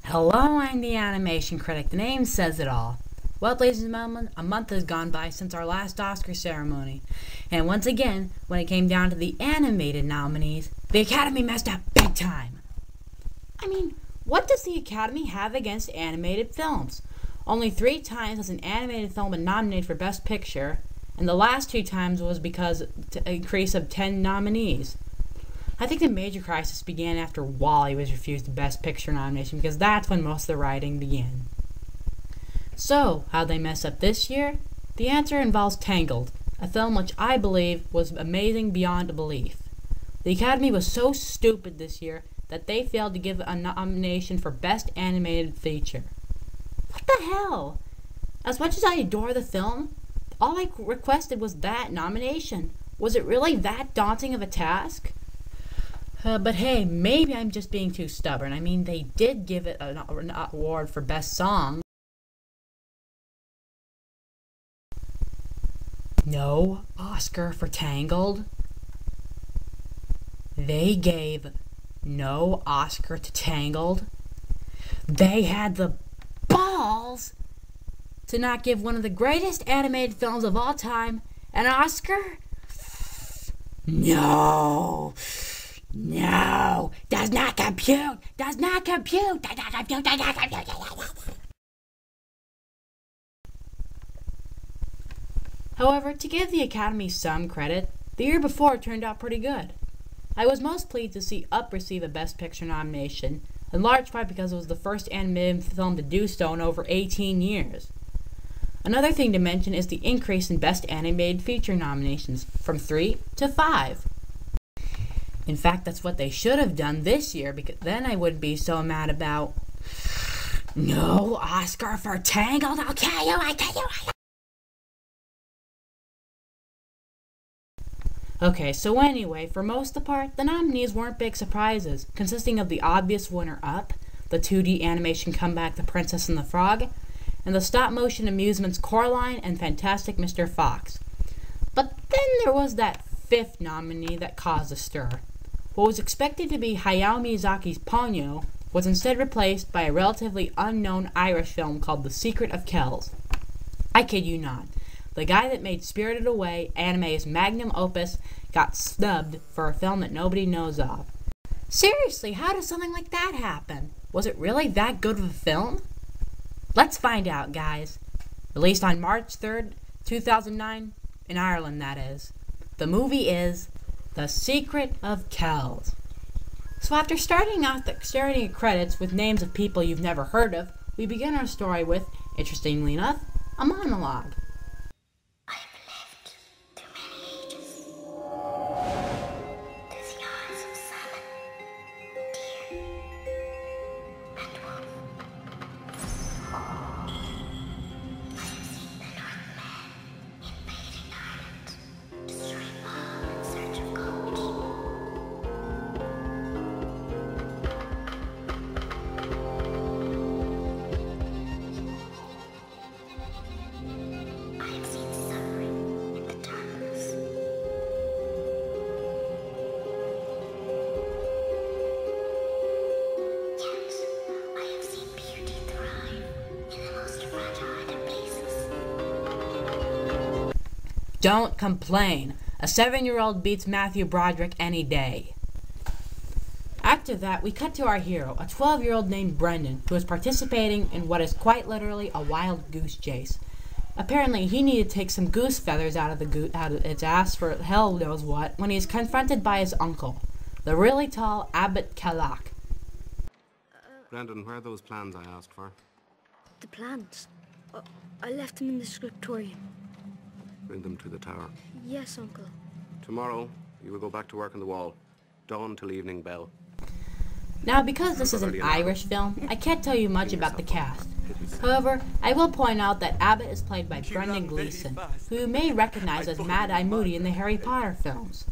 Hello, I'm the Animation Critic. The name says it all. Well, ladies and gentlemen, a month has gone by since our last Oscar ceremony. And once again, when it came down to the animated nominees, the Academy messed up big time. I mean, what does the Academy have against animated films? Only 3 times has an animated film been nominated for Best Picture, and the last 2 times was because of an increase of 10 nominees. I think the major crisis began after WALL-E was refused the Best Picture nomination, because that's when most of the writing began. So, how'd they mess up this year? The answer involves Tangled, a film which I believe was amazing beyond belief. The Academy was so stupid this year that they failed to give a nomination for Best Animated Feature. What the hell? As much as I adore the film, all I requested was that nomination. Was it really that daunting of a task? But hey, maybe I'm just being too stubborn. I mean, they did give it an award for Best Song. No Oscar for Tangled. They gave no Oscar to Tangled. They had the balls to not give one of the greatest animated films of all time an Oscar? No, does not compute, does not compute. However, to give the Academy some credit, the year before turned out pretty good. I was most pleased to see Up receive a Best Picture nomination, in large part because it was the first animated film to do so in over 18 years. Another thing to mention is the increase in Best Animated Feature nominations, from 3 to 5. In fact, that's what they should have done this year, because then I wouldn't be so mad about no Oscar for Tangled. I'll kill you. Okay, so anyway, for most of the part, the nominees weren't big surprises, consisting of the obvious winner Up, the 2D animation comeback The Princess and the Frog, and the stop-motion amusements Coraline and Fantastic Mr. Fox. But then there was that 5th nominee that caused a stir. What was expected to be Hayao Miyazaki's Ponyo was instead replaced by a relatively unknown Irish film called The Secret of Kells. I kid you not. The guy that made Spirited Away, anime's magnum opus, got snubbed for a film that nobody knows of. Seriously, how does something like that happen? Was it really that good of a film? Let's find out, guys. Released on March 3rd, 2009, in Ireland, that is. The movie is The Secret of Kells. So after starting off the starting credits with names of people you've never heard of, we begin our story with, interestingly enough, a monologue. Don't complain. A 7-year-old beats Matthew Broderick any day. After that, we cut to our hero, a 12-year-old named Brendan, who is participating in what is quite literally a wild goose chase. Apparently, he needed to take some goose feathers out of its ass for hell knows what, when he is confronted by his uncle, the really tall Abbot Kellock. Brendan, where are those plans I asked for? The plans? I left them in the scriptorium. Bring them to the tower. Yes, Uncle. Tomorrow, you will go back to work on the wall. Dawn till evening bell. Now, because this is an Irish film, I can't tell you much about the cast. However, I will point out that Abbott is played by Brendan Gleeson, who you may recognize as Mad Eye Moody in the Harry Potter films.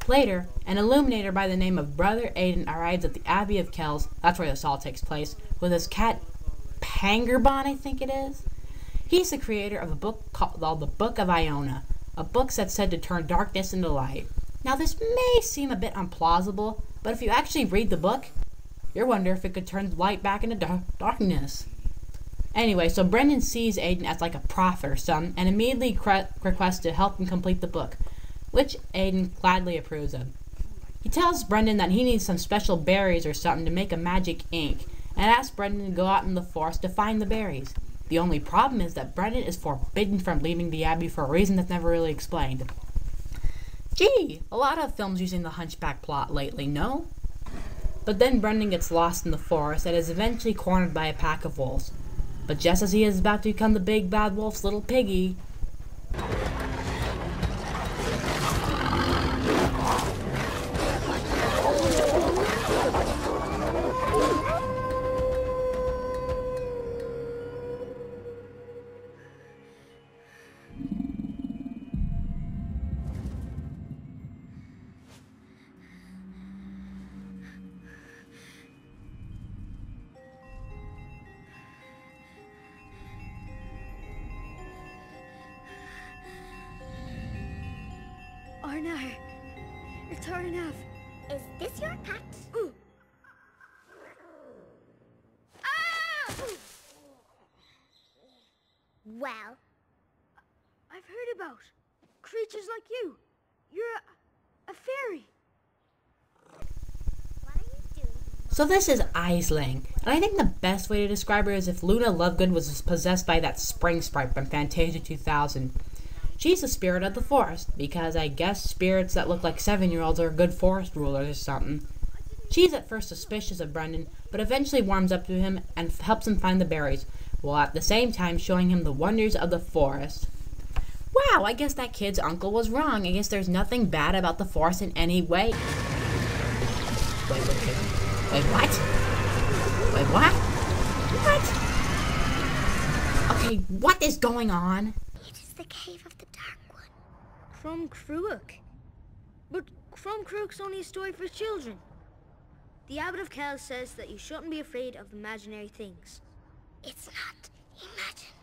Later, an illuminator by the name of Brother Aidan arrives at the Abbey of Kells, that's where this all takes place, with his cat Pangerbon, I think it is. He's the creator of a book called The Book of Iona, a book that's said to turn darkness into light. Now, this may seem a bit implausible, but if you actually read the book, You wonder if it could turn the light back into darkness. Anyway, so Brendan sees Aiden as like a prophet or something and immediately requests to help him complete the book, which Aiden gladly approves of. He tells Brendan that he needs some special berries or something to make a magic ink, and asks Brendan to go out in the forest to find the berries. The only problem is that Brendan is forbidden from leaving the Abbey for a reason that's never really explained. Gee, a lot of films using the Hunchback plot lately, no? But then Brendan gets lost in the forest and is eventually cornered by a pack of wolves. But just as he is about to become the big bad wolf's little piggy, Arnar, it's hard enough. Is this your cat? Ooh. Ah! Well, I've heard about creatures like you. You're a fairy. what are you doing? so this is Aisling, and I think the best way to describe her is if Luna Lovegood was possessed by that spring sprite from Fantasia 2000. She's the spirit of the forest, because I guess spirits that look like 7-year-olds are good forest rulers or something. She's at first suspicious of Brendan, but eventually warms up to him and helps him find the berries, while at the same time showing him the wonders of the forest. Wow, I guess that kid's uncle was wrong. I guess there's nothing bad about the forest in any way. Wait, what? Wait, what? What? Okay, what is going on? It is the cave of the Dark One. Crom Cruach. But Crom Cruach's only a story for children. The Abbot of Kells says that you shouldn't be afraid of imaginary things. It's not imagined.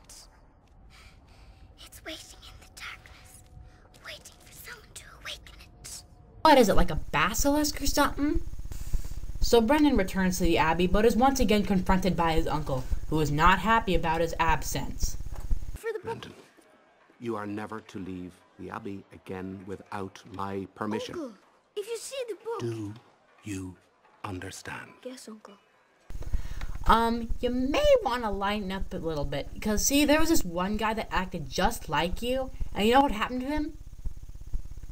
It's waiting in the darkness, waiting for someone to awaken it. What is it, like a basilisk or something? So Brendan returns to the Abbey, but is once again confronted by his uncle, who is not happy about his absence. For the book. Brendan, you are never to leave the Abbey again without my permission. Uncle, if you see the book. Do you understand? Yes, Uncle. You may want to lighten up a little bit, because see, there was this one guy that acted just like you, and you know what happened to him?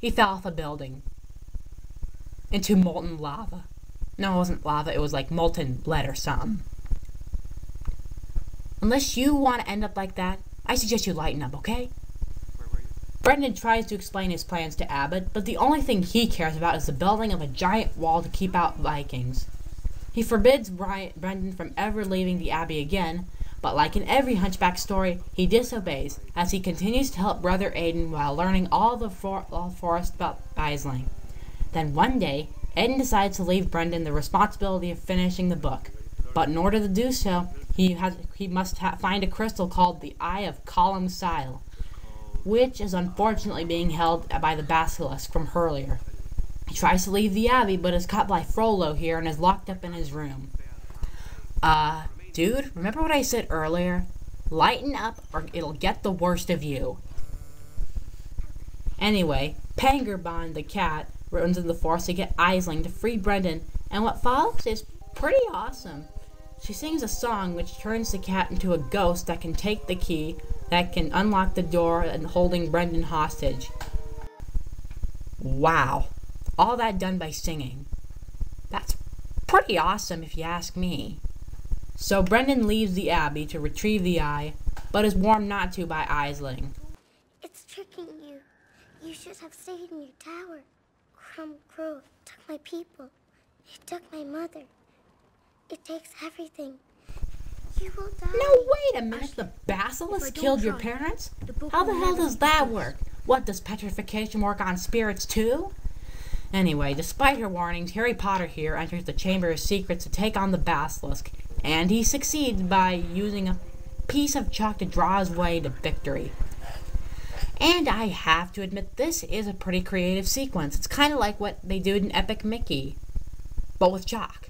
He fell off a building. Into molten lava. No, it wasn't lava, it was like molten lead or something. Unless you want to end up like that, I suggest you lighten up, okay? Brendan tries to explain his plans to Abbott, but the only thing he cares about is the building of a giant wall to keep out Vikings. He forbids Brendan from ever leaving the Abbey again, but like in every Hunchback story, he disobeys as he continues to help Brother Aiden while learning all the forest about Aisling. Then one day, Aiden decides to leave Brendan the responsibility of finishing the book, but in order to do so, he must find a crystal called the Eye of Column Sile, which is unfortunately being held by the basilisk from earlier. He tries to leave the Abbey, but is caught by Frollo here and is locked up in his room. Dude, remember what I said earlier? Lighten up or it'll get the worst of you. Anyway, Pangerbond the cat runs in the forest to get Aisling to free Brendan, and what follows is pretty awesome. She sings a song which turns the cat into a ghost that can take the key that can unlock the door and holding Brendan hostage. Wow. All that done by singing. That's pretty awesome if you ask me. So Brendan leaves the Abbey to retrieve the eye, but is warned not to by Aisling. It's tricking you. You should have stayed in your tower. Crum Crow took my people. It took my mother. It takes everything. You will die. No, wait a minute. The basilisk killed your parents? How the hell does that work? What, does petrification work on spirits too? Anyway, despite her warnings, Harry Potter here enters the Chamber of Secrets to take on the basilisk, and he succeeds by using a piece of chalk to draw his way to victory. And I have to admit, this is a pretty creative sequence. It's kind of like what they did in Epic Mickey, but with chalk.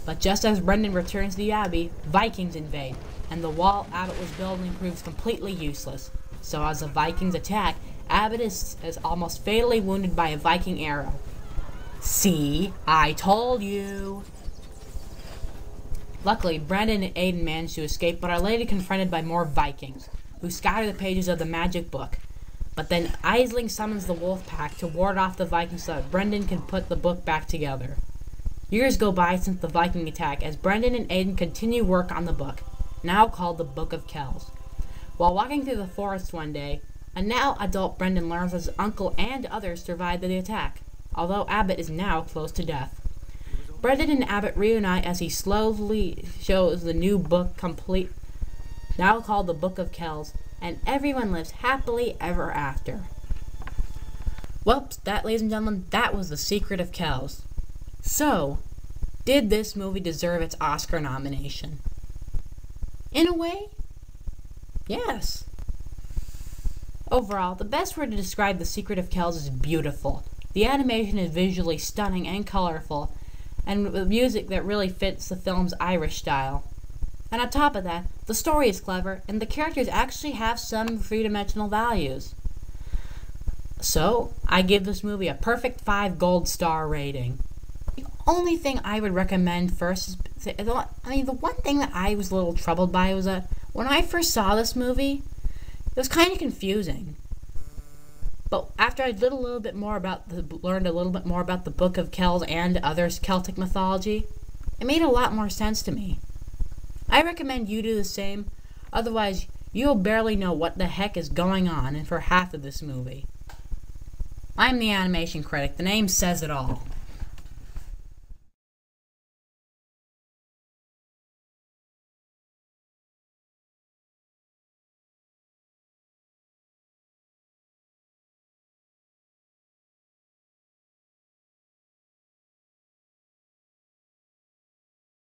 But just as Brendan returns to the Abbey, Vikings invade, and the wall Abbott was building proves completely useless. So as the Vikings attack, Abbott is almost fatally wounded by a Viking arrow. See? I told you! Luckily, Brendan and Aiden manage to escape, but are later confronted by more Vikings, who scatter the pages of the magic book. But then Aisling summons the wolf pack to ward off the Vikings so that Brendan can put the book back together. Years go by since the Viking attack as Brendan and Aiden continue work on the book, now called the Book of Kells. While walking through the forest one day, a now adult Brendan learns that his uncle and others survived the attack, although Abbott is now close to death. Brendan and Abbott reunite as he slowly shows the new book complete, now called the Book of Kells, and everyone lives happily ever after. Well, that, ladies and gentlemen, that was The Secret of Kells. So, did this movie deserve its Oscar nomination? In a way, yes. Overall, the best word to describe The Secret of Kells is beautiful. The animation is visually stunning and colorful, and with music that really fits the film's Irish style. And on top of that, the story is clever, and the characters actually have some three-dimensional values. So, I give this movie a perfect 5 gold star rating. The only thing I would recommend first is, the one thing that I was a little troubled by was that when I first saw this movie, it was kind of confusing. But after I learned a little bit more about the Book of Kells and other Celtic mythology, it made a lot more sense to me. I recommend you do the same, otherwise you'll barely know what the heck is going on for half of this movie. I'm the Animation Critic. The name says it all.